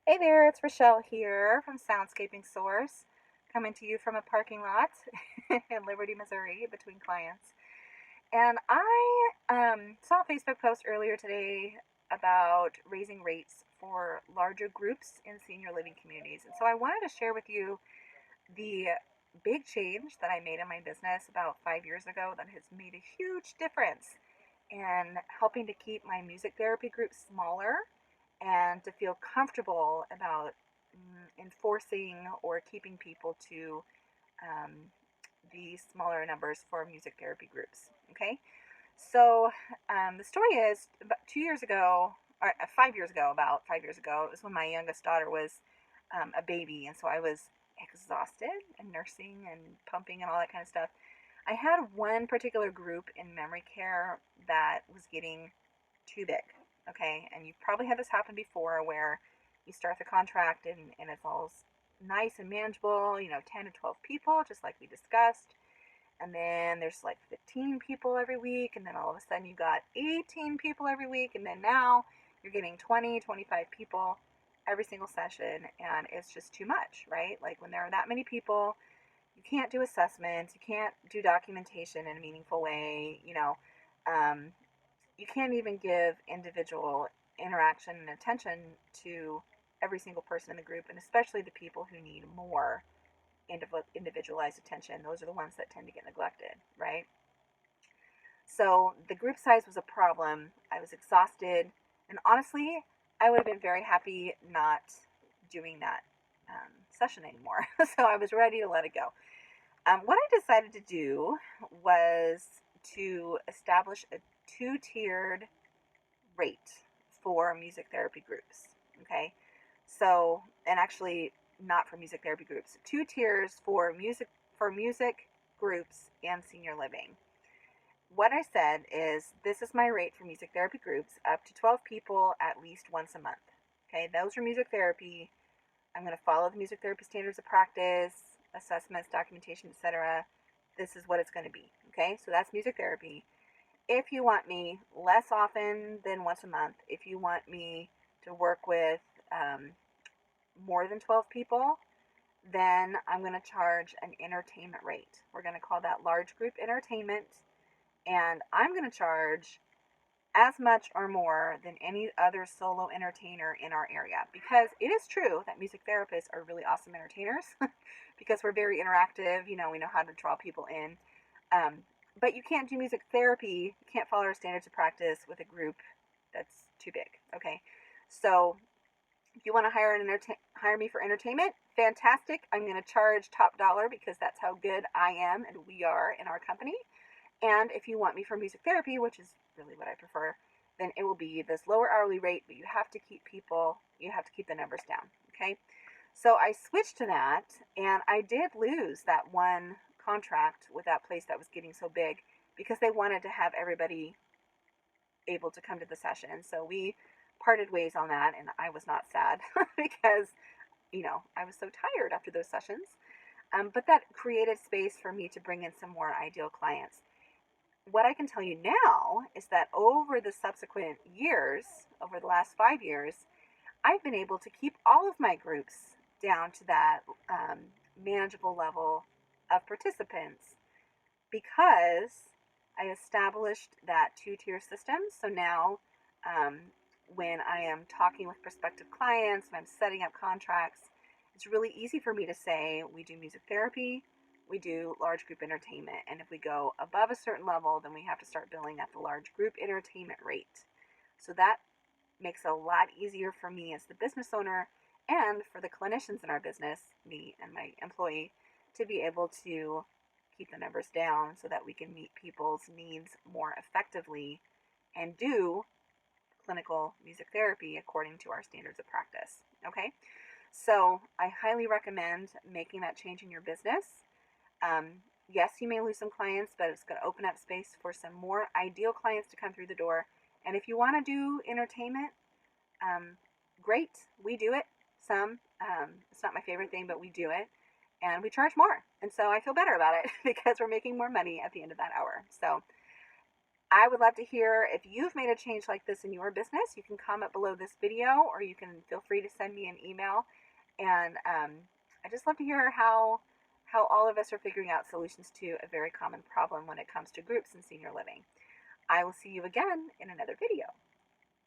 Hey there, it's Rochelle here from Soundscaping Source, coming to you from a parking lot in Liberty, Missouri, between clients. And I saw a Facebook post earlier today about raising rates for larger groups in senior living communities. And so I wanted to share with you the big change that I made in my business about 5 years ago that has made a huge difference in helping to keep my music therapy group smaller and to feel comfortable about enforcing or keeping people to um, the smaller numbers for music therapy groups. Okay, so the story is about 2 years ago, or 5 years ago, about 5 years ago, it was when my youngest daughter was a baby, and so I was exhausted and nursing and pumping and all that kind of stuff. I had one particular group in memory care that was getting too big. Okay, and you've probably had this happen before where you start the contract and it's all nice and manageable, 10 to 12 people, just like we discussed. And then there's like 15 people every week, and then all of a sudden you got 18 people every week, and then now you're getting 20, 25 people every single session, and it's just too much, right? Like when there are that many people, you can't do assessments, you can't do documentation in a meaningful way, um, you can't even give individual interaction and attention to every single person in the group, and especially the people who need more individualized attention. Those are the ones that tend to get neglected, right? So the group size was a problem. I was exhausted, and honestly, I would have been very happy not doing that session anymore. So I was ready to let it go. What I decided to do was to establish a two-tiered rate for music therapy groups. Okay, so and actually not for music therapy groups, two tiers for music groups and senior living. What I said is this is my rate for music therapy groups up to 12 people at least once a month. Okay, those are music therapy. I'm going to follow the music therapy standards of practice, assessments, documentation, etc. This is what it's going to be. Okay, so that's music therapy. If you want me less often than once a month, if you want me to work with more than 12 people, then I'm going to charge an entertainment rate. We're going to call that large group entertainment. And I'm going to charge as much or more than any other solo entertainer in our area, because it is true that music therapists are really awesome entertainers because we're very interactive. We know how to draw people in. Um, but you can't do music therapy, you can't follow our standards of practice with a group that's too big. Okay, so if you want to hire me for entertainment, fantastic. I'm going to charge top dollar because that's how good I am and we are in our company. And if you want me for music therapy, which is really what I prefer, then it will be this lower hourly rate, but you have to keep the numbers down. Okay. So I switched to that, and I did lose that one contract with that place that was getting so big because they wanted to have everybody able to come to the session. So we parted ways on that, and I was not sad because, I was so tired after those sessions. But that created space for me to bring in some more ideal clients. What I can tell you now is that over the subsequent years, over the last 5 years, I've been able to keep all of my groups down to that manageable level of participants because I established that two-tier system. So now, um, when I am talking with prospective clients, when I'm setting up contracts, it's really easy for me to say we do music therapy, we do large group entertainment, and if we go above a certain level, then we have to start billing at the large group entertainment rate. So that makes it a lot easier for me as the business owner and for the clinicians in our business, me and my employee, to be able to keep the numbers down so that we can meet people's needs more effectively and do clinical music therapy according to our standards of practice. Okay, so I highly recommend making that change in your business. Yes, you may lose some clients, but it's going to open up space for some more ideal clients to come through the door. And if you want to do entertainment, um, great, we do it. It's not my favorite thing, but we do it, and we charge more. And so I feel better about it because we're making more money at the end of that hour. So I would love to hear if you've made a change like this in your business. You can comment below this video, or you can feel free to send me an email. And I just love to hear how all of us are figuring out solutions to a very common problem when it comes to groups and senior living. I will see you again in another video.